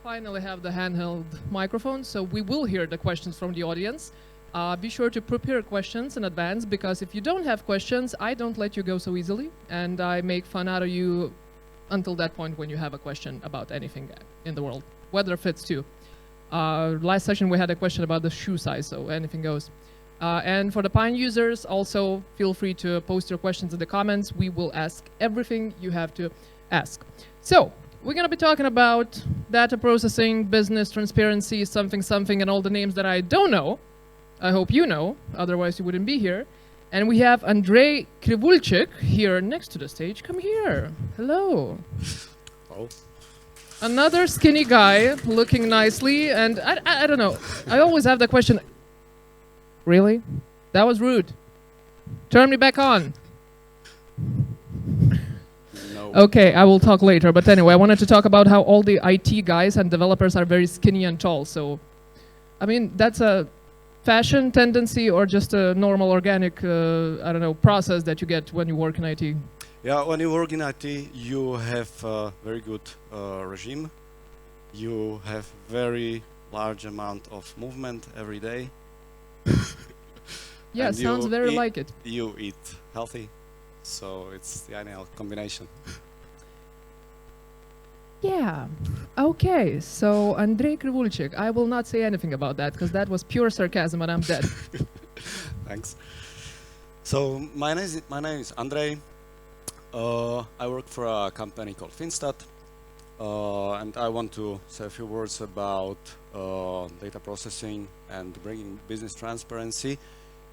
finally have the handheld microphone, so we will hear the questions from the audience. Be sure to prepare questions in advance, because if you don't have questions, I don't let you go so easily, and I make fun out of you until that point when you have a question about anything in the world. Weather fits too. Last session we had a question about the shoe size, so anything goes. And for the Pine users, also feel free to post your questions in the comments. We will ask everything you have to ask. So, we're going to be talking about data processing, business transparency, something, something, and all the names that I don't know. I hope you know, otherwise you wouldn't be here. And we have Andrej Krivulčík here next to the stage. Come here. Hello. Oh. Another skinny guy looking nicely, and I don't know. I always have the question, really? That was rude. Turn me back on. No. Okay, I will talk later, but anyway, I wanted to talk about how all the IT guys and developers are very skinny and tall. So, I mean, that's a fashion tendency or just a normal organic, I don't know, process that you get when you work in IT? Yeah, when you work in IT, you have a very good regime. You have very large amount of movement every day. Yeah, sounds very like it. You eat healthy, so it's the ideal combination. Yeah. Okay, so Andrej Krivulčík, I will not say anything about that, because that was pure sarcasm and I'm dead. Thanks. So my name is Andrej. I work for a company called FinStat, and I want to say a few words about data processing and bringing business transparency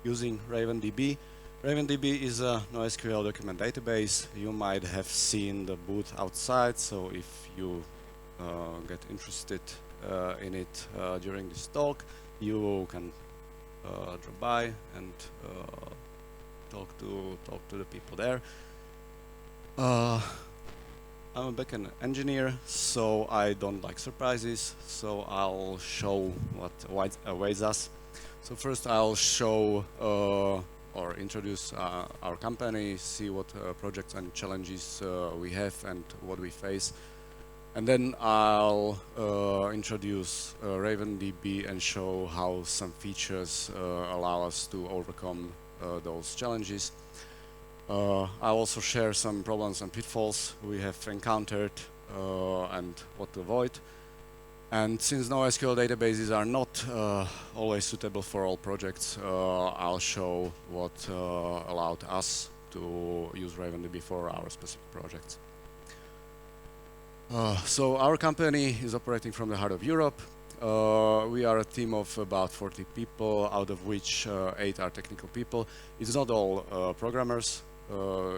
using RavenDB. RavenDB is a NoSQL document database. You might have seen the booth outside, so if you get interested in it during this talk, you can drop by and talk to the people there. I'm a backend engineer, so I don't like surprises, so I'll show what awaits us. So first I'll show or introduce our company, see what projects and challenges we have and what we face. And then I'll introduce RavenDB and show how some features allow us to overcome those challenges. I'll also share some problems and pitfalls we have encountered and what to avoid. And since NoSQL databases are not always suitable for all projects, I'll show what allowed us to use RavenDB for our specific projects. So our company is operating from the heart of Europe. We are a team of about 40 people, out of which 8 are technical people. It's not all programmers.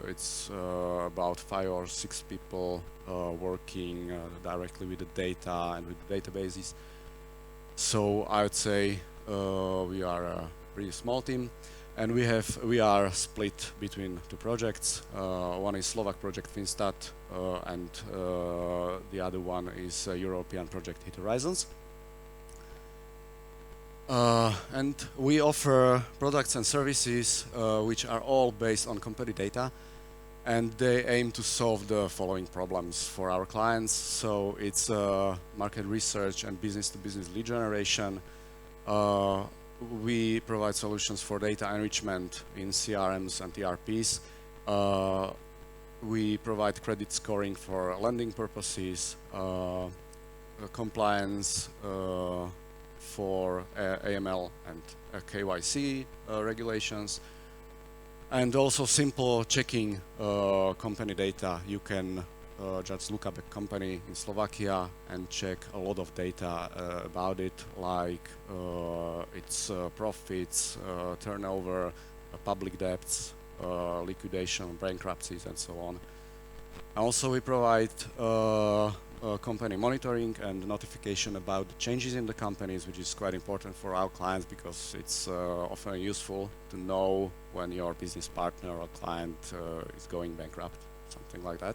It's about 5 or 6 people working directly with the data and with the databases. So I would say we are a pretty small team, and we are split between 2 projects. One is Slovak project FinStat, and the other one is a European project Hit Horizons. And we offer products and services which are all based on company data, and they aim to solve the following problems for our clients. So it's market research and business-to-business lead generation. We provide solutions for data enrichment in CRMs and ERPs. We provide credit scoring for lending purposes, compliance for AML and KYC regulations, and also simple checking company data. You can just look up a company in Slovakia and check a lot of data about it, like its profits, turnover, public debts, liquidation, bankruptcies, and so on. Also, we provide company monitoring and notification about the changes in the companies, which is quite important for our clients because it's often useful to know when your business partner or client is going bankrupt, something like that.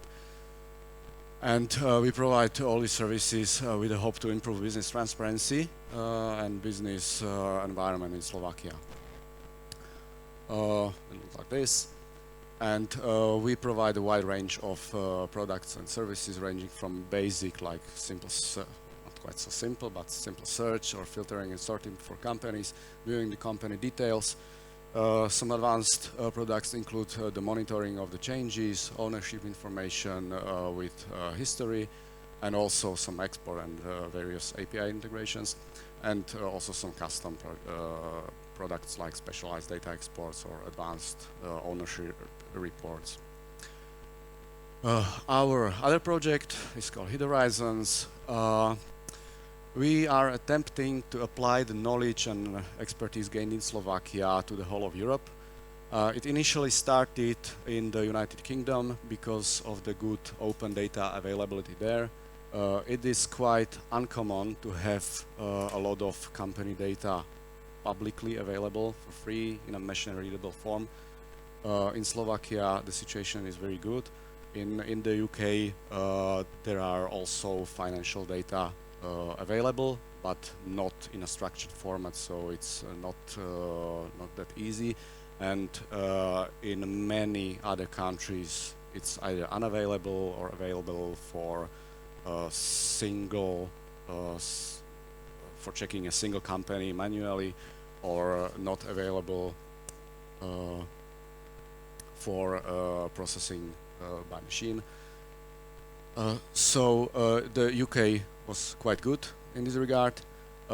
And we provide all these services with the hope to improve business transparency and business environment in Slovakia. It looks like this. And we provide a wide range of products and services ranging from basic, like simple, not quite so simple, but simple search or filtering and sorting for companies, viewing the company details. Some advanced products include the monitoring of the changes, ownership information with history, and also some export and various API integrations, and also some custom products like specialized data exports or advanced ownership reports. Our other project is called Hid Horizons. We are attempting to apply the knowledge and expertise gained in Slovakia to the whole of Europe. It initially started in the United Kingdom because of the good open data availability there. It is quite uncommon to have a lot of company data publicly available for free in a machine-readable form. In Slovakia, the situation is very good. In the UK, there are also financial data available, but not in a structured format, so it's not that easy. And in many other countries, it's either unavailable or available for for checking a single company manually, or not available for processing by machine. So the UK was quite good in this regard.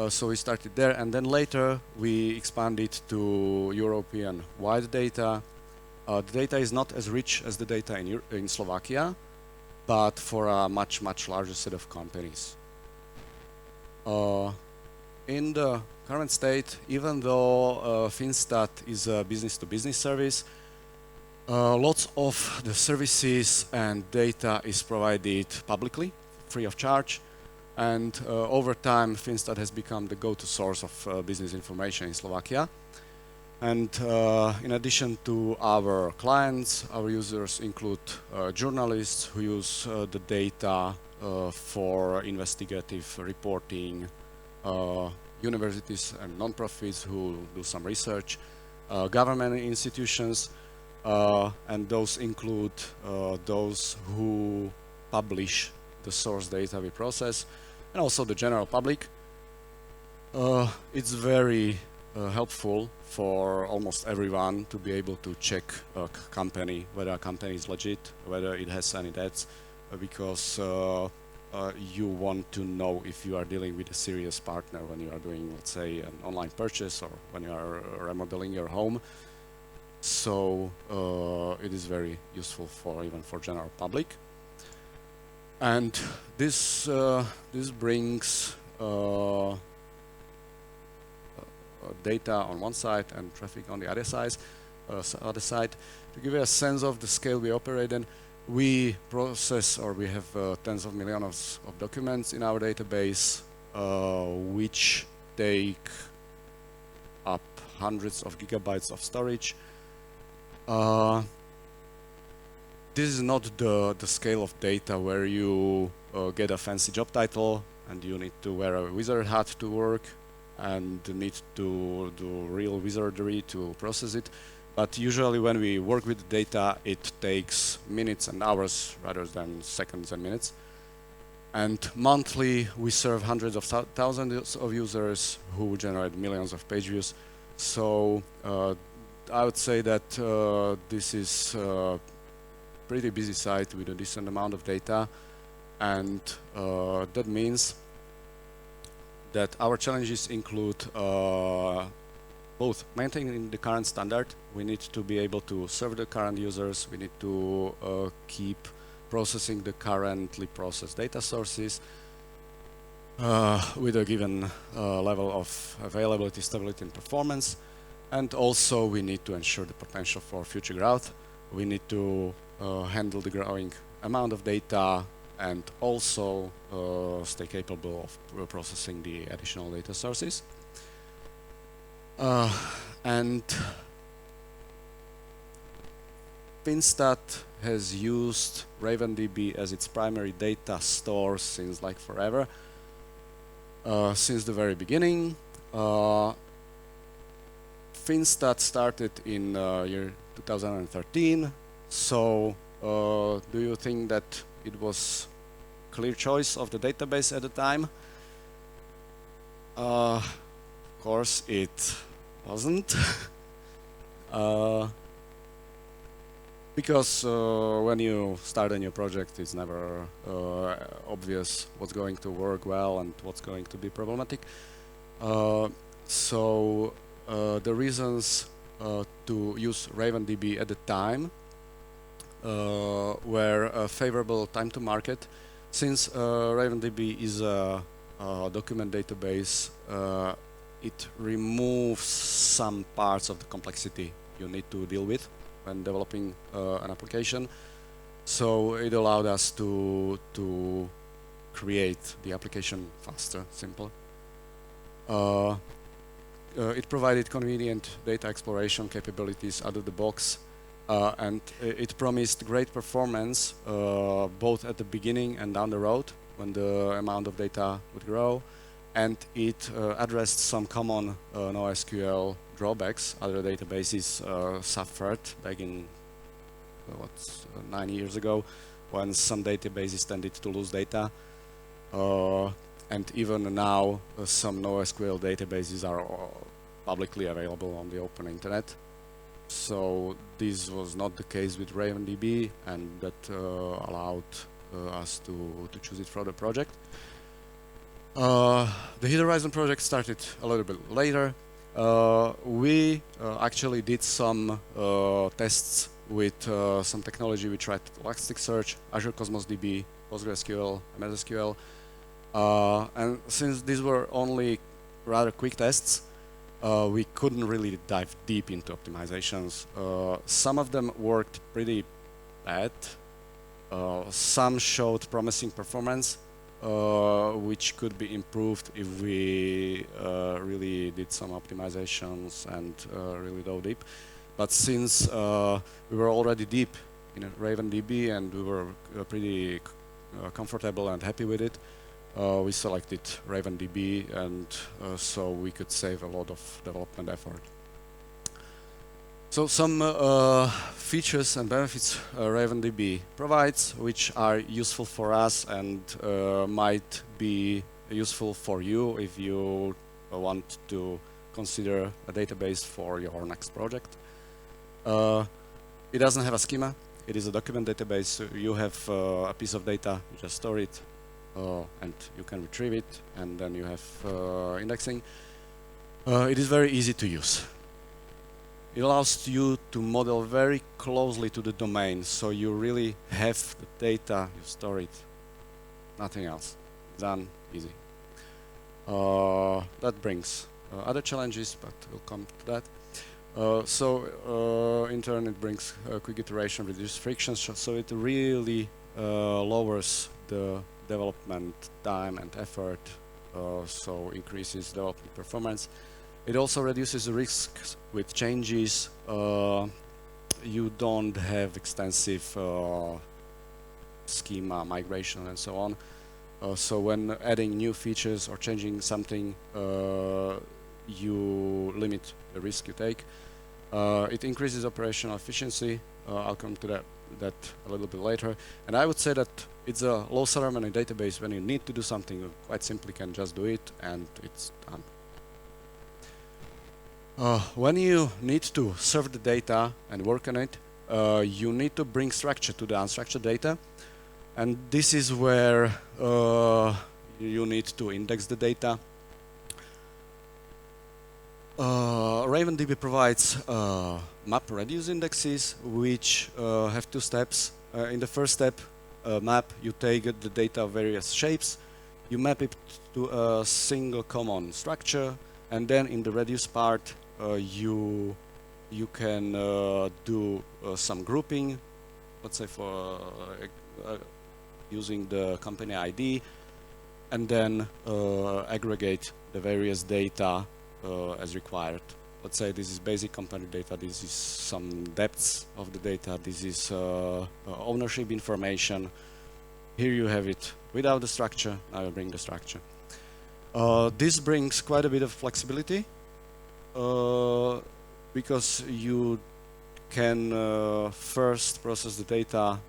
So we started there, and then later we expanded to European-wide data. The data is not as rich as the data in Slovakia, but for a much larger set of companies. In the current state, even though FinStat is a business-to-business service, lots of the services and data is provided publicly, free of charge. And over time, FinStat has become the go-to source of business information in Slovakia. And in addition to our clients, our users include journalists who use the data for investigative reporting, universities and non-profits who do some research, government institutions, and those include those who publish the source data we process, and also the general public. It's very helpful for almost everyone to be able to check a company, whether a company is legit, whether it has any debts, because you want to know if you are dealing with a serious partner when you are doing, let's say, an online purchase, or when you are remodeling your home. So it is very useful even for general public. And this brings data on one side and traffic on the other side. To give you a sense of the scale we operate in, we process, or we have tens of millions of documents in our database, which take up hundreds of gigabytes of storage. This is not the scale of data where you get a fancy job title and you need to wear a wizard hat to work and need to do real wizardry to process it. But usually when we work with data, it takes minutes and hours rather than seconds and minutes. And monthly, we serve hundreds of thousands of users who generate millions of page views. So I would say that this is a pretty busy site with a decent amount of data. And that means that our challenges include both maintaining the current standard. We need to be able to serve the current users. We need to keep processing the currently processed data sources with a given level of availability, stability, and performance. And also we need to ensure the potential for future growth. We need to handle the growing amount of data and also stay capable of processing the additional data sources. And FinStat has used RavenDB as its primary data store since like forever, since the very beginning. FinStat started in year 2013. So do you think that it was clear choice of the database at the time? Of course, it wasn't. Because when you start a new project, it's never obvious what's going to work well and what's going to be problematic. So the reasons to use RavenDB at the time were a favorable time to market. Since RavenDB is a document database, it removes some parts of the complexity you need to deal with when developing an application. So it allowed us to create the application faster, simple. It provided convenient data exploration capabilities out of the box, and it promised great performance both at the beginning and down the road when the amount of data would grow. And it addressed some common NoSQL drawbacks other databases suffered back in 9 years ago, when some databases tended to lose data. And even now, some NoSQL databases are publicly available on the open internet. So this was not the case with RavenDB, and that allowed us to choose it for the project. The Hit Horizon project started a little bit later. We actually did some tests with some technology. We tried Elasticsearch, Azure Cosmos DB, PostgreSQL, MSSQL. And since these were only rather quick tests, we couldn't really dive deep into optimizations. Some of them worked pretty bad. Some showed promising performance, which could be improved if we really did some optimizations and really dove deep. But since we were already deep in RavenDB and we were pretty comfortable and happy with it, we selected RavenDB, and so we could save a lot of development effort. So some features and benefits RavenDB provides, which are useful for us and might be useful for you if you want to consider a database for your next project. It doesn't have a schema. It is a document database. So you have a piece of data, you just store it, and you can retrieve it, and then you have indexing. It is very easy to use. It allows you to model very closely to the domain, so you really have the data, you store it, nothing else. Done, easy. That brings other challenges, but we'll come to that. In turn, it brings quick iteration, reduced friction, so it really lowers the development time and effort, so increases development performance. It also reduces the risks with changes. You don't have extensive schema migration and so on. So when adding new features or changing something, you limit the risk you take. It increases operational efficiency. I'll come to that a little bit later. And I would say that it's a low ceremony database. When you need to do something, you quite simply can just do it, and it's done. When you need to serve the data and work on it, you need to bring structure to the unstructured data. And this is where you need to index the data. RavenDB provides map-reduce indexes, which have two steps. In the first step, map, you take the data of various shapes, you map it to a single common structure, and then in the reduce part, you can do some grouping, let's say for using the company ID, and then aggregate the various data as required. Let's say this is basic company data, this is some depths of the data, this is ownership information. Here you have it without the structure, now you bring the structure. This brings quite a bit of flexibility, because you can first process the data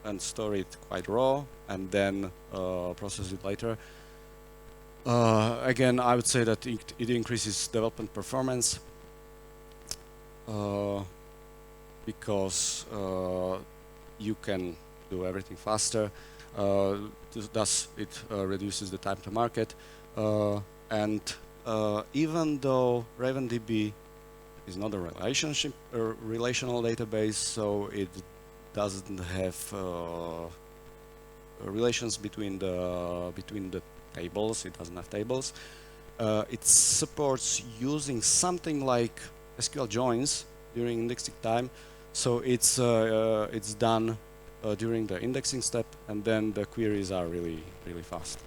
and store it quite raw, and then process it later. Again, I would say that it increases development performance because you can do everything faster. Thus, it reduces the time to market. And even though RavenDB is not a relational database, so it doesn't have relations between the tables. It doesn't have tables. It supports using something like SQL joins during indexing time. So it's done during the indexing step, and then the queries are really fast.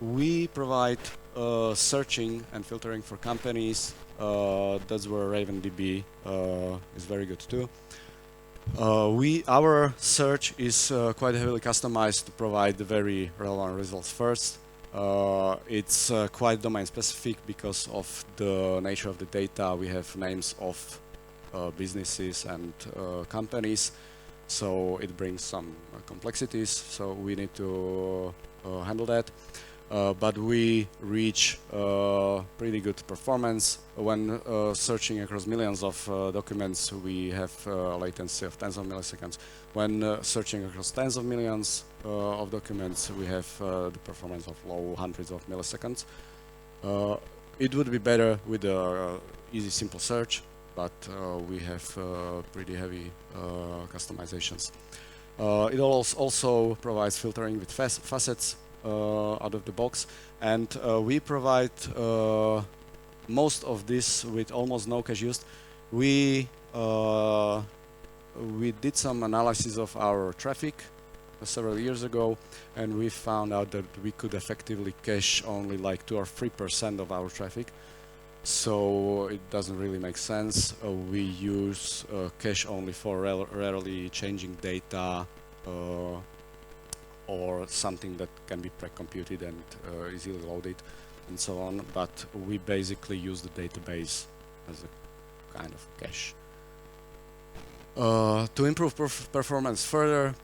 We provide searching and filtering for companies. That's where RavenDB is very good too. Our search is quite heavily customized to provide the very relevant results first. It's quite domain specific because of the nature of the data. We have names of businesses and companies, so it brings some complexities, so we need to handle that. But we reach pretty good performance. When searching across millions of documents, we have latency of tens of milliseconds. When searching across tens of millions of documents, we have the performance of low hundreds of milliseconds. It would be better with the easy, simple search, but we have pretty heavy customizations. It also provides filtering with facets out of the box, and we provide most of this with almost no cache used. We did some analysis of our traffic several years ago, and we found out that we could effectively cache only like 2 or 3% of our traffic. So it doesn't really make sense. We use cache only for rarely changing data or something that can be pre-computed and easily loaded and so on, but we basically use the database as a kind of cache. To improve performance further,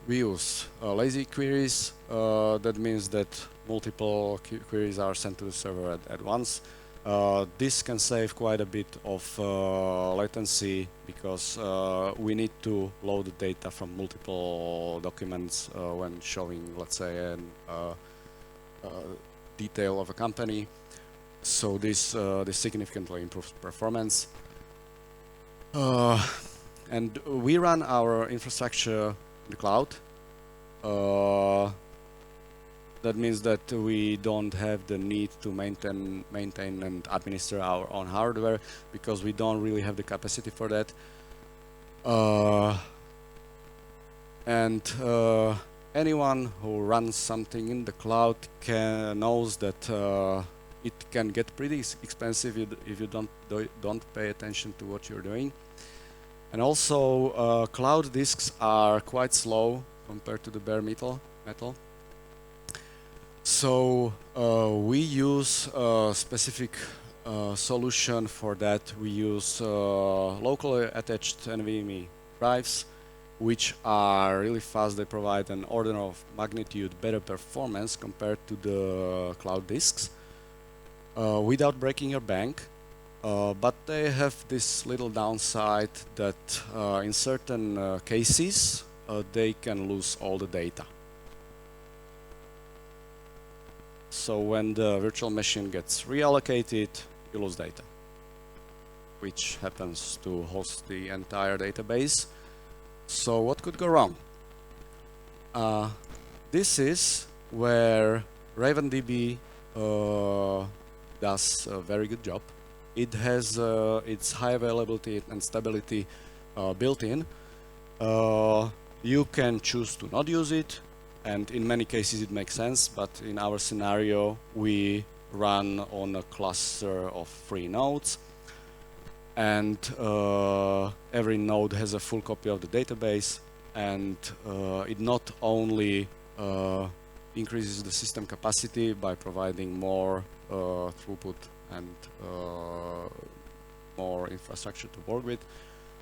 we use lazy queries. That means that multiple queries are sent to the server at once. This can save quite a bit of latency because we need to load the data from multiple documents when showing, let's say, a detail of a company. So this significantly improves performance. And we run our infrastructure in the cloud. That means that we don't have the need to maintain and administer our own hardware because we don't really have the capacity for that. Anyone who runs something in the cloud knows that it can get pretty expensive if you don't pay attention to what you're doing. And also, cloud disks are quite slow compared to the bare metal. So we use a specific solution for that. We use locally attached NVMe drives, which are really fast. They provide an order of magnitude better performance compared to the cloud disks without breaking your bank. But they have this little downside that in certain cases they can lose all the data. So when the virtual machine gets reallocated, you lose data, which happens to host the entire database. So what could go wrong? This is where RavenDB does a very good job. It has its high availability and stability built in. You can choose to not use it, and in many cases it makes sense, but in our scenario we run on a cluster of 3 nodes, and every node has a full copy of the database, and it not only increases the system capacity by providing more throughput and more infrastructure to work with,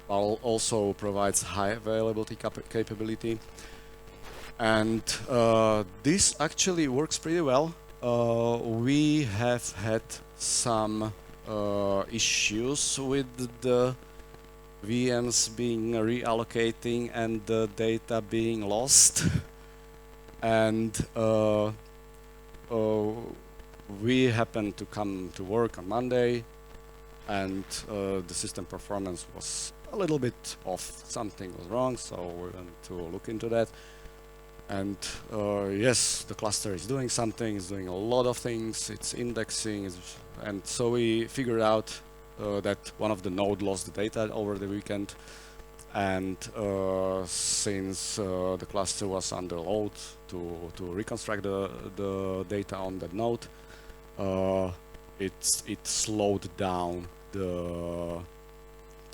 but also provides high availability capability. And this actually works pretty well. We have had some issues with the VMs being reallocating and the data being lost. And we happened to come to work on Monday, and the system performance was a little bit off. Something was wrong, so we went to look into that. And yes, the cluster is doing something, it's doing a lot of things, it's indexing, and so we figured out that one of the nodes lost the data over the weekend. And since the cluster was under load to reconstruct the data on that node, it slowed down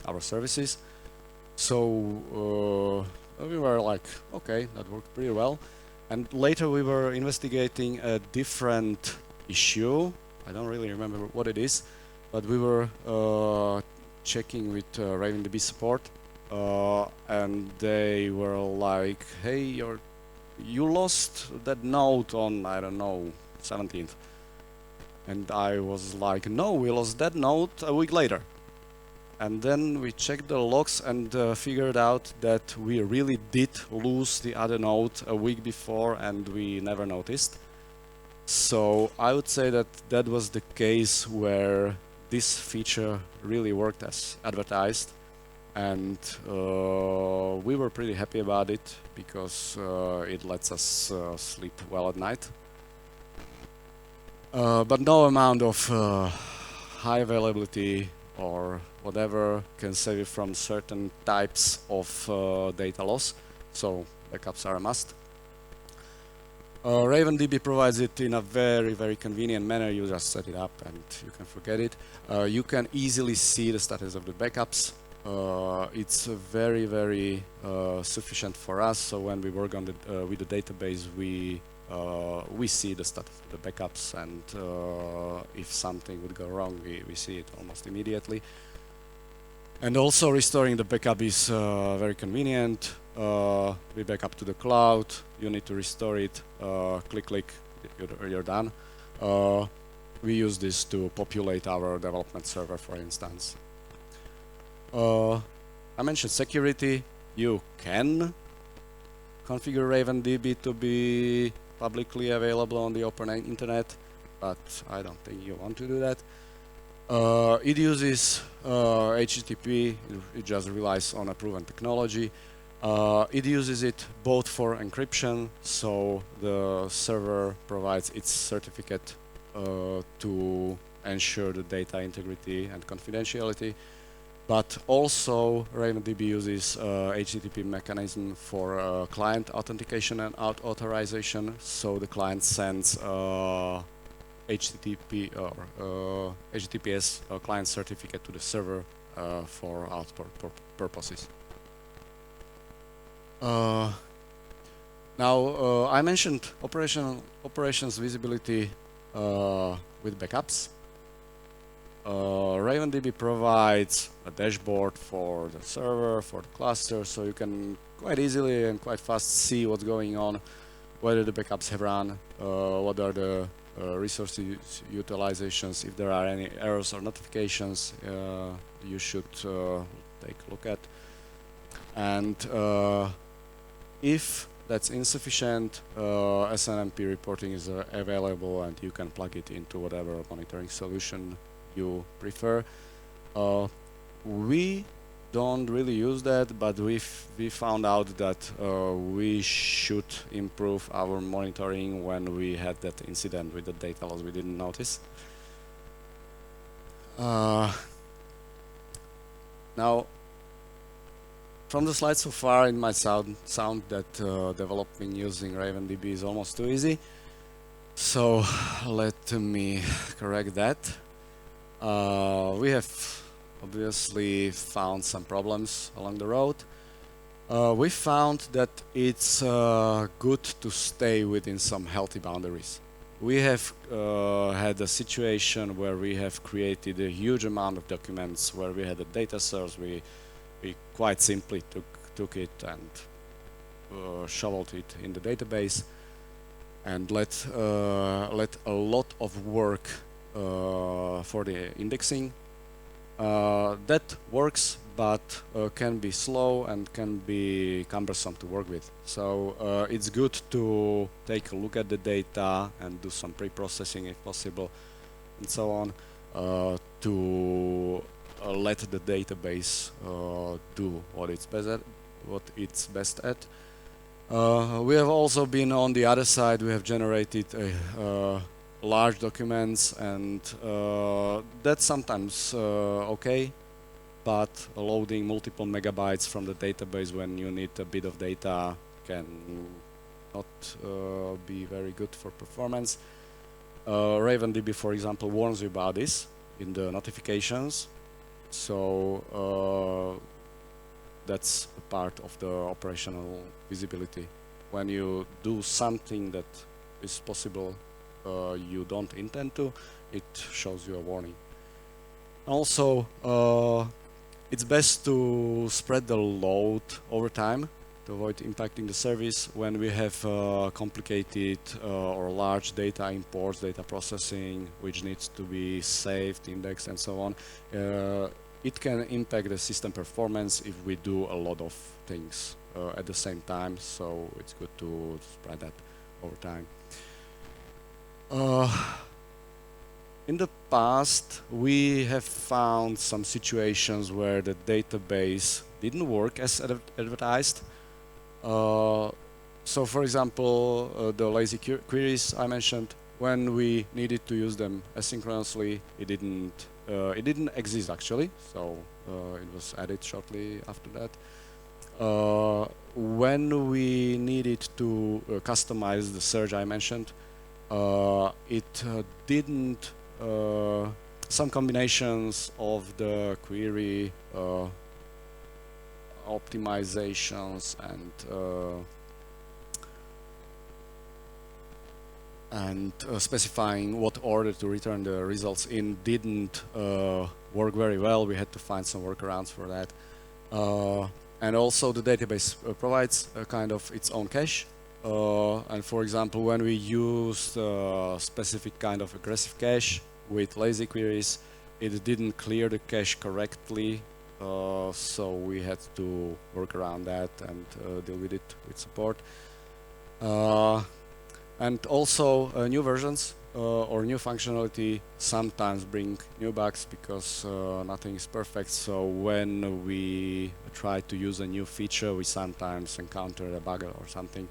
our services. So we were like, okay, that worked pretty well. And later we were investigating a different issue. I don't really remember what it is, but we were checking with RavenDB support, and they were like, hey, you lost that node on, I don't know, 17th. And I was like, no, we lost that node a week later. And then we checked the logs and figured out that we really did lose the other node a week before, and we never noticed. So I would say that that was the case where this feature really worked as advertised, and we were pretty happy about it because it lets us sleep well at night. But no amount of high availability or whatever can save you from certain types of data loss, so backups are a must. RavenDB provides it in a very, very convenient manner. You just set it up and you can forget it. You can easily see the status of the backups. It's very, very sufficient for us, so when we work on with the database, we see the status of the backups, and if something would go wrong, we see it almost immediately. And also restoring the backup is very convenient. We back up to the cloud, you need to restore it, click, you're done. We use this to populate our development server, for instance. I mentioned security. You can configure RavenDB to be publicly available on the open internet, but I don't think you want to do that. It uses HTTP, it just relies on a proven technology. It uses it both for encryption, so the server provides its certificate to ensure the data integrity and confidentiality, but also RavenDB uses HTTP mechanism for client authentication and authorization, so the client sends HTTP or HTTPS client certificate to the server for output purposes. Now I mentioned operations visibility with backups. RavenDB provides a dashboard for the server, for the cluster, so you can quite easily and quite fast see what's going on, whether the backups have run, what are the resource utilizations, if there are any errors or notifications you should take a look at. And if that's insufficient, SNMP reporting is available, and you can plug it into whatever monitoring solution you prefer. We don't really use that, but we found out that we should improve our monitoring when we had that incident with the data loss we didn't notice. Now, from the slides so far, it might sound that developing using RavenDB is almost too easy. So let me correct that. We have obviously found some problems along the road. We found that it's good to stay within some healthy boundaries. We have had a situation where we have created a huge amount of documents where we had a data source. We quite simply took it and shoveled it in the database and let a lot of work for the indexing. That works, but can be slow and can be cumbersome to work with. So it's good to take a look at the data and do some pre-processing if possible, and so on, to let the database do what it's best at. We have also been on the other side. We have generated large documents, and that's sometimes okay, but loading multiple megabytes from the database when you need a bit of data can not be very good for performance. RavenDB, for example, warns you about this in the notifications, so that's a part of the operational visibility. When you do something that is possible you don't intend to, it shows you a warning. Also, it's best to spread the load over time to avoid impacting the service. When we have complicated or large data imports, data processing, which needs to be saved, indexed, and so on, it can impact the system performance if we do a lot of things at the same time, so it's good to spread that over time. In the past, we have found some situations where the database didn't work as advertised. So, for example, the lazy queries I mentioned, when we needed to use them asynchronously, it didn't exist actually. So it was added shortly after that. When we needed to customize the search I mentioned, it didn't. Some combinations of the query optimizations and specifying what order to return the results in didn't work very well. We had to find some workarounds for that. And also the database provides a kind of its own cache. And for example, when we use a specific kind of aggressive cache with lazy queries, it didn't clear the cache correctly, so we had to work around that and deal with it with support. And also new versions or new functionality sometimes bring new bugs because nothing is perfect. So when we try to use a new feature, we sometimes encounter a bug or something.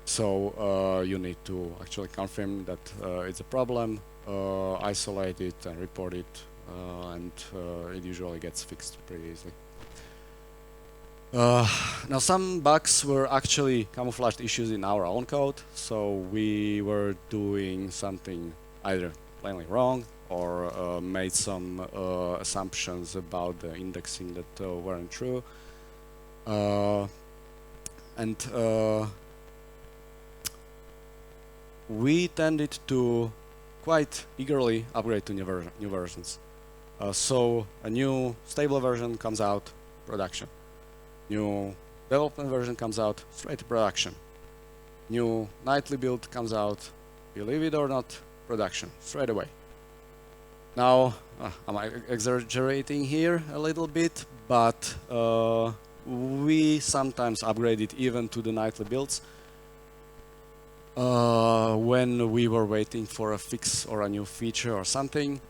So you need to actually confirm that it's a problem, isolate it and report it, and it usually gets fixed pretty easily. Now some bugs were actually camouflaged issues in our own code, so we were doing something either plainly wrong or made some assumptions about the indexing that weren't true. We tended to quite eagerly upgrade to new versions. So a new stable version comes out, production. New development version comes out, straight to production. New nightly build comes out, believe it or not, production, straight away. Now, am I exaggerating here a little bit? But we sometimes upgrade it even to the nightly builds when we were waiting for a fix or a new feature or something.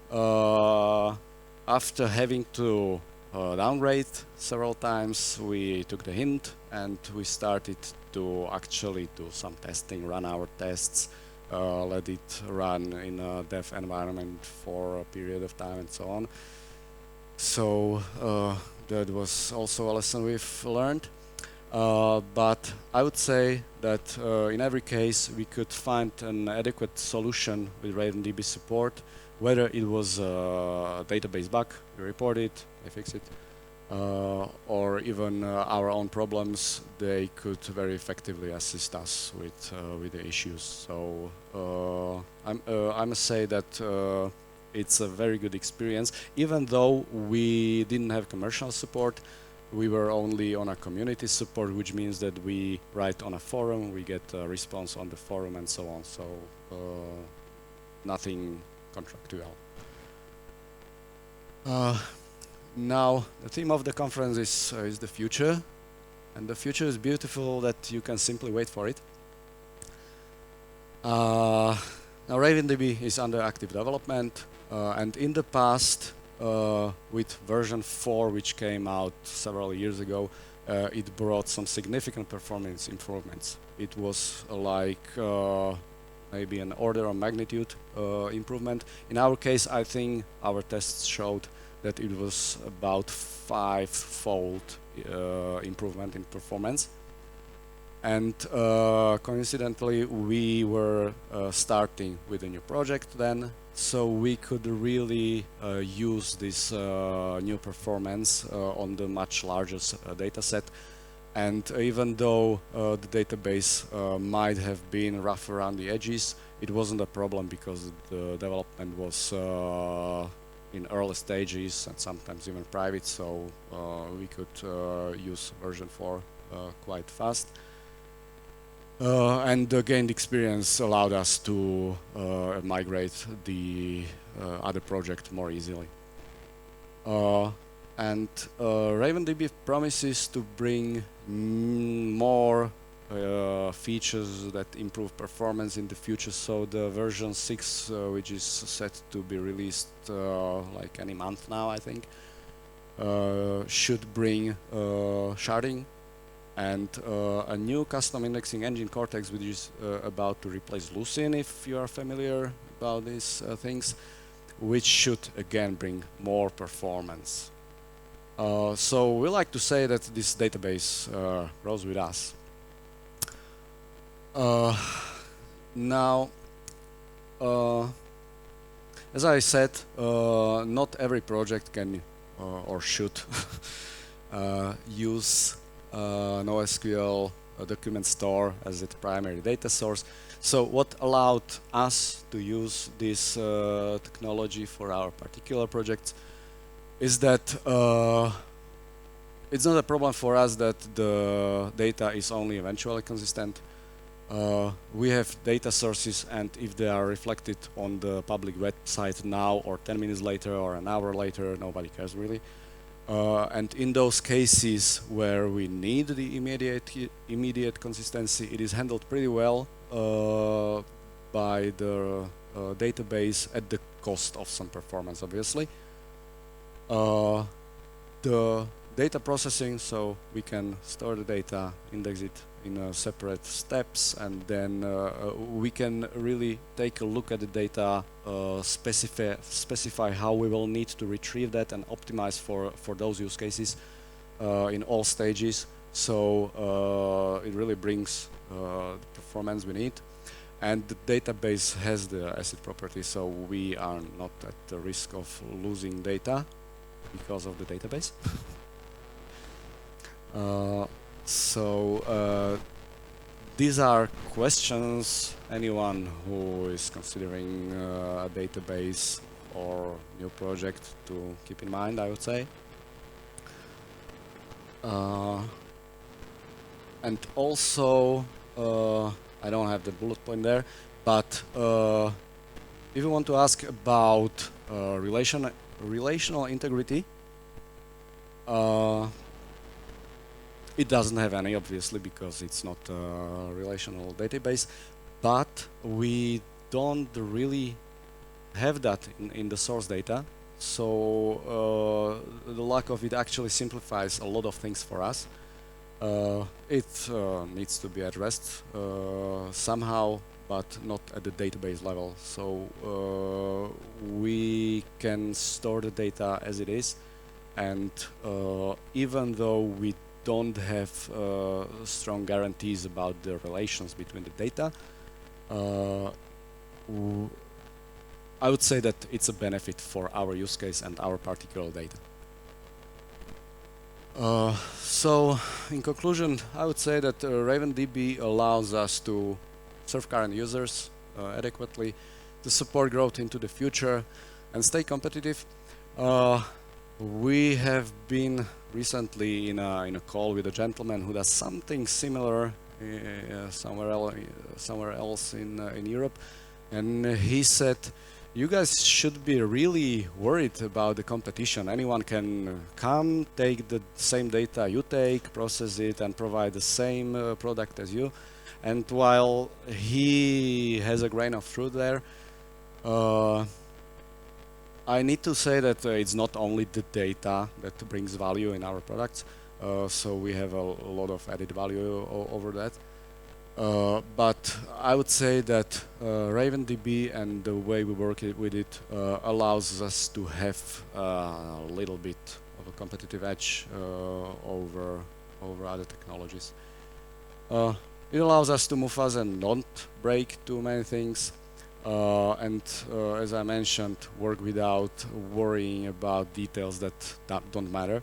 After having to downgrade several times, we took the hint and we started to actually do some testing, run our tests, let it run in a dev environment for a period of time and so on. So that was also a lesson we've learned. But I would say that in every case we could find an adequate solution with RavenDB support, whether it was a database bug, we report it, they fix it, or even our own problems, they could very effectively assist us with the issues. So I must say that it's a very good experience. Even though we didn't have commercial support, we were only on a community support, which means that we write on a forum, we get a response on the forum and so on. So nothing contractual. Now, the theme of the conference is the future. And the future is beautiful that you can simply wait for it. Now, RavenDB is under active development. And in the past, with version 4, which came out several years ago, it brought some significant performance improvements. It was like maybe an order of magnitude improvement. In our case, I think our tests showed that it was about 5-fold improvement in performance. And coincidentally, we were starting with a new project then, so we could really use this new performance on the much larger data set. And even though the database might have been rough around the edges, it wasn't a problem because the development was in early stages and sometimes even private, so we could use version 4 quite fast. And the gained experience allowed us to migrate the other project more easily. And RavenDB promises to bring more features that improve performance in the future. So the version 6, which is set to be released like any month now, I think, should bring sharding and a new custom indexing engine, Cortex, which is about to replace Lucene, if you are familiar about these things, which should again bring more performance. So we like to say that this database grows with us. Now, as I said, not every project can or should use NoSQL document store as its primary data source. So what allowed us to use this technology for our particular projects is that it's not a problem for us that the data is only eventually consistent. We have data sources, and if they are reflected on the public website now or 10 minutes later or an hour later, nobody cares really. And in those cases where we need the immediate consistency, it is handled pretty well by the database at the cost of some performance, obviously. The data processing, so we can store the data, index it in separate steps, and then we can really take a look at the data, specify how we will need to retrieve that and optimize for those use cases in all stages. So it really brings the performance we need. And the database has the ACID property, so we are not at the risk of losing data because of the database. So these are questions anyone who is considering a database or new project to keep in mind, I would say. And also, I don't have the bullet point there, but if you want to ask about relational integrity, it doesn't have any, obviously, because it's not a relational database, but we don't really have that in the source data. So the lack of it actually simplifies a lot of things for us. It needs to be addressed somehow, but not at the database level. So we can store the data as it is, and even though we don't have strong guarantees about the relations between the data, I would say that it's a benefit for our use case and our particular data. So in conclusion, I would say that RavenDB allows us to serve current users adequately, to support growth into the future and stay competitive. We have been recently in a call with a gentleman who does something similar somewhere else in Europe, and he said, "You guys should be really worried about the competition. Anyone can come, take the same data you take, process it, and provide the same product as you." And while he has a grain of truth there, I need to say that it's not only the data that brings value in our products, so we have a lot of added value over that. But I would say that RavenDB and the way we work with it allows us to have a little bit of a competitive edge over other technologies. It allows us to move fast and don't break too many things. And as I mentioned, work without worrying about details that don't matter.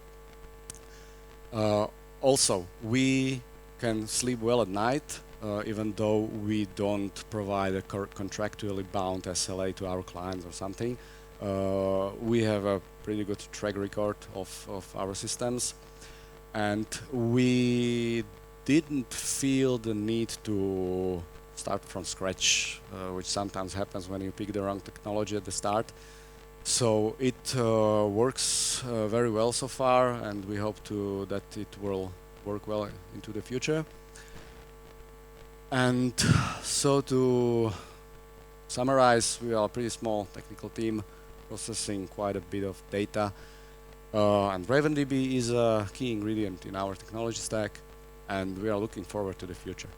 Also, we can sleep well at night, even though we don't provide a contractually bound SLA to our clients or something. We have a pretty good track record of our systems, and we didn't feel the need to start from scratch, which sometimes happens when you pick the wrong technology at the start. So it works very well so far, and we hope that it will work well into the future. And so to summarize, we are a pretty small technical team processing quite a bit of data, and RavenDB is a key ingredient in our technology stack, and we are looking forward to the future.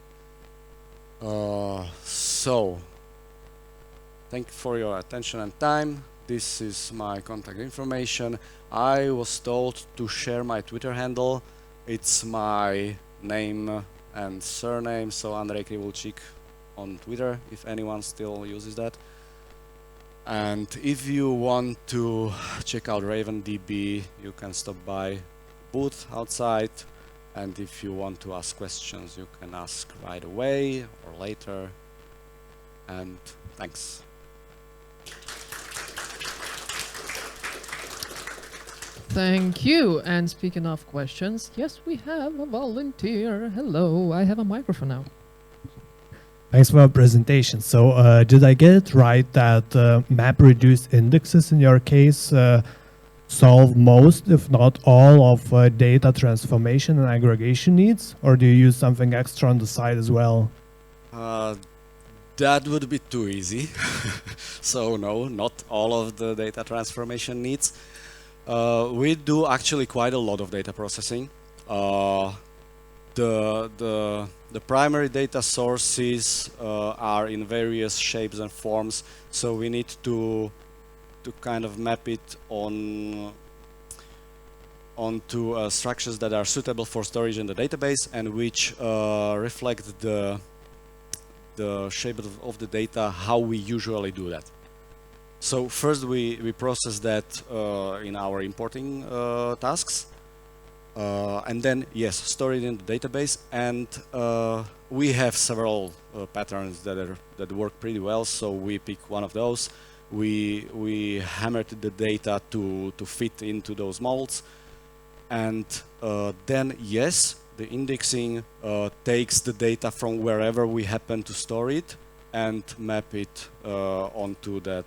So, thank you for your attention and time. This is my contact information. I was told to share my Twitter handle. It's my name and surname, so Andrej Krivulčík on Twitter, if anyone still uses that. And if you want to check out RavenDB, you can stop by booth outside. And if you want to ask questions, you can ask right away or later. And thanks. Thank you. And speaking of questions, yes, we have a volunteer. Hello, I have a microphone now. Thanks for your presentation. So did I get it right that map-reduced indexes in your case solve most, if not all, of data transformation and aggregation needs? Or do you use something extra on the side as well? That would be too easy. So no, not all of the data transformation needs. We do actually quite a lot of data processing. The primary data sources are in various shapes and forms, so we need to kind of map it onto structures that are suitable for storage in the database and which reflect the shape of the data, how we usually do that. So first we process that in our importing tasks, and then yes, store it in the database, and we have several patterns that work pretty well, so we pick one of those. We hammered the data to fit into those molds, and then yes, the indexing takes the data from wherever we happen to store it and map it onto that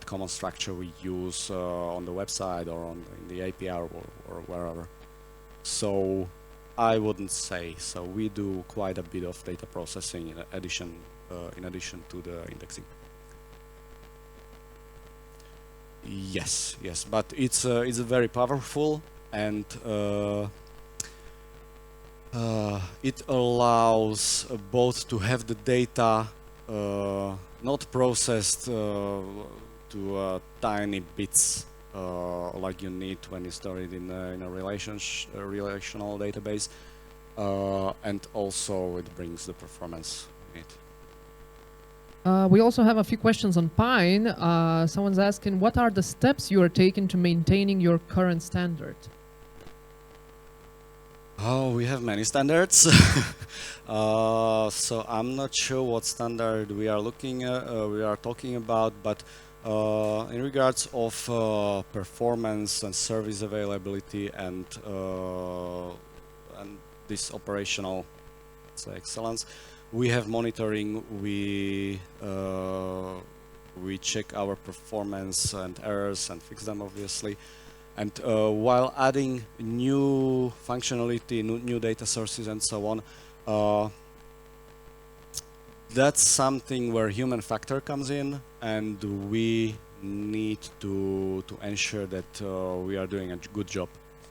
common structure we use on the website or in the API or wherever. So I wouldn't say so. We do quite a bit of data processing in addition to the indexing. Yes, but it's very powerful, and it allows both to have the data not processed to tiny bits like you need when you store it in a relational database, and also it brings the performance in it. We also have a few questions on Pine. Someone's asking, what are the steps you are taking to maintaining your current standard? Oh, we have many standards. So I'm not sure what standard we are talking about, but In regards of performance and service availability and this operational, let's say, excellence, we have monitoring. We check our performance and errors and fix them, obviously. And while adding new functionality, new data sources, and so on, that's something where human factor comes in, and we need to ensure that we are doing a good job,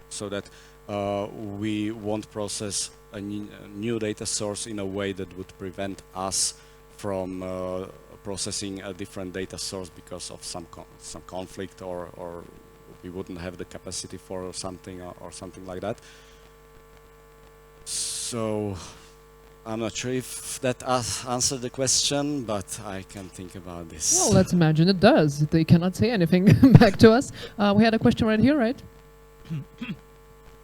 so that we won't process a new data source in a way that would prevent us from processing a different data source because of some conflict, or we wouldn't have the capacity for something or something like that. So I'm not sure if that answered the question, but I can think about this. Well, let's imagine it does. They cannot say anything back to us. We had a question right here, right?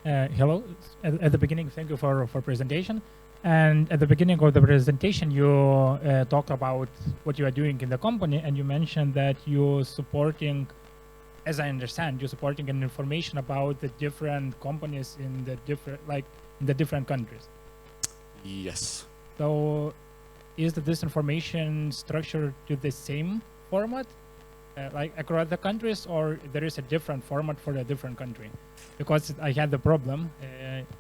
Hello. At the beginning, thank you for presentation. And at the beginning of the presentation, you talked about what you are doing in the company, and you mentioned that you're supporting, as I understand, you're supporting an information about the different companies in the different countries. Yes. So, is this information structured to the same format, like across the countries, or there is a different format for a different country? Because I had the problem,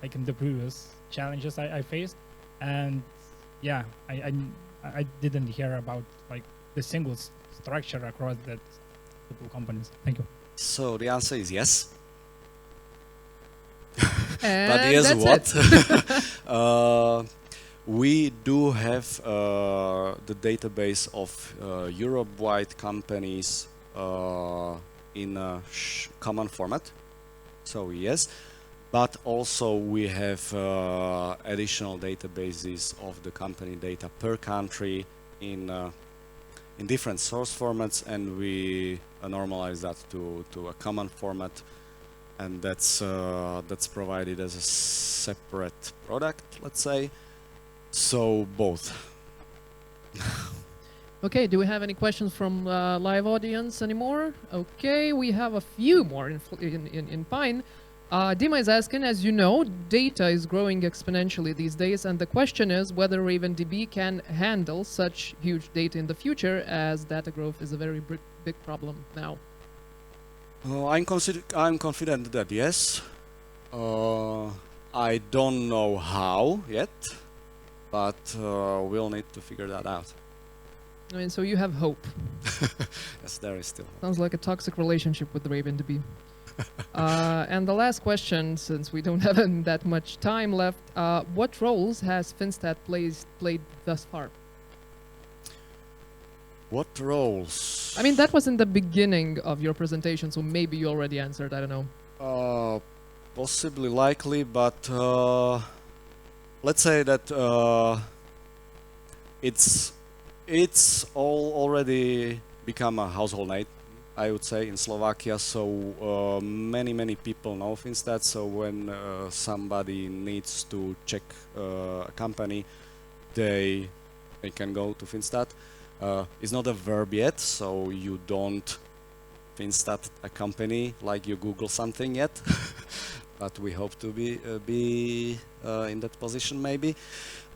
like in the previous challenges I faced, and yeah, I didn't hear about like the single structure across the two companies. Thank you. So the answer is yes. And but yes, that's what? We do have the database of Europe-wide companies in a common format. So yes, but also we have additional databases of the company data per country in different source formats, and we normalize that to a common format, and that's provided as a separate product, let's say. So both. Okay, do we have any questions from live audience anymore? Okay, we have a few more in Pine. Dima is asking, as you know, data is growing exponentially these days, and the question is whether RavenDB can handle such huge data in the future, as data growth is a very big problem now. I'm confident that yes. I don't know how yet, but we'll need to figure that out. I mean, so you have hope. Yes, there is still hope. Sounds like a toxic relationship with RavenDB. And the last question, since we don't have that much time left, what roles has FinStat played thus far? What roles? I mean, that was in the beginning of your presentation, so maybe you already answered, I don't know. Possibly, likely, but let's say that it's already become a household name, I would say, in Slovakia. So many people know FinStat. So when somebody needs to check a company, they can go to FinStat. It's not a verb yet, so you don't FinStat a company like you Google something yet. But we hope to be in that position maybe.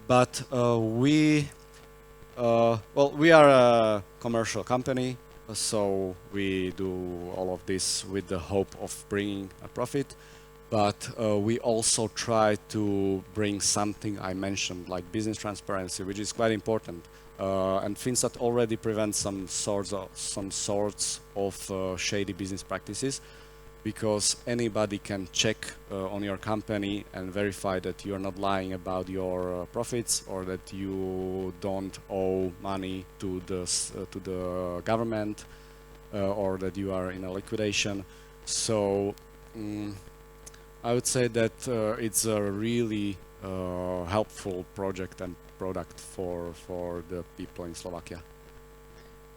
But we are a commercial company, so we do all of this with the hope of bringing a profit. But we also try to bring something I mentioned, like business transparency, which is quite important. And FinStat already prevents some sorts of shady business practices, because anybody can check on your company and verify that you are not lying about your profits, or that you don't owe money to the government, or that you are in a liquidation. So I would say that it's a really helpful project and product for the people in Slovakia.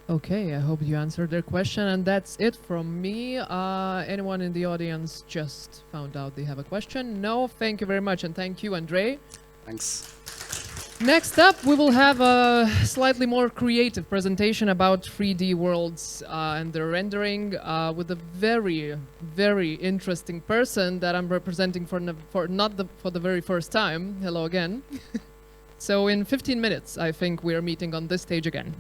Okay, I hope you answered their question, and that's it from me. Anyone in the audience just found out they have a question? No? Thank you very much, and thank you, Andrej. Thanks. Next up, we will have a slightly more creative presentation about 3D worlds and their rendering with a very, very interesting person that I'm representing for the very first time. Hello again. So in 15 minutes, I think we are meeting on this stage again.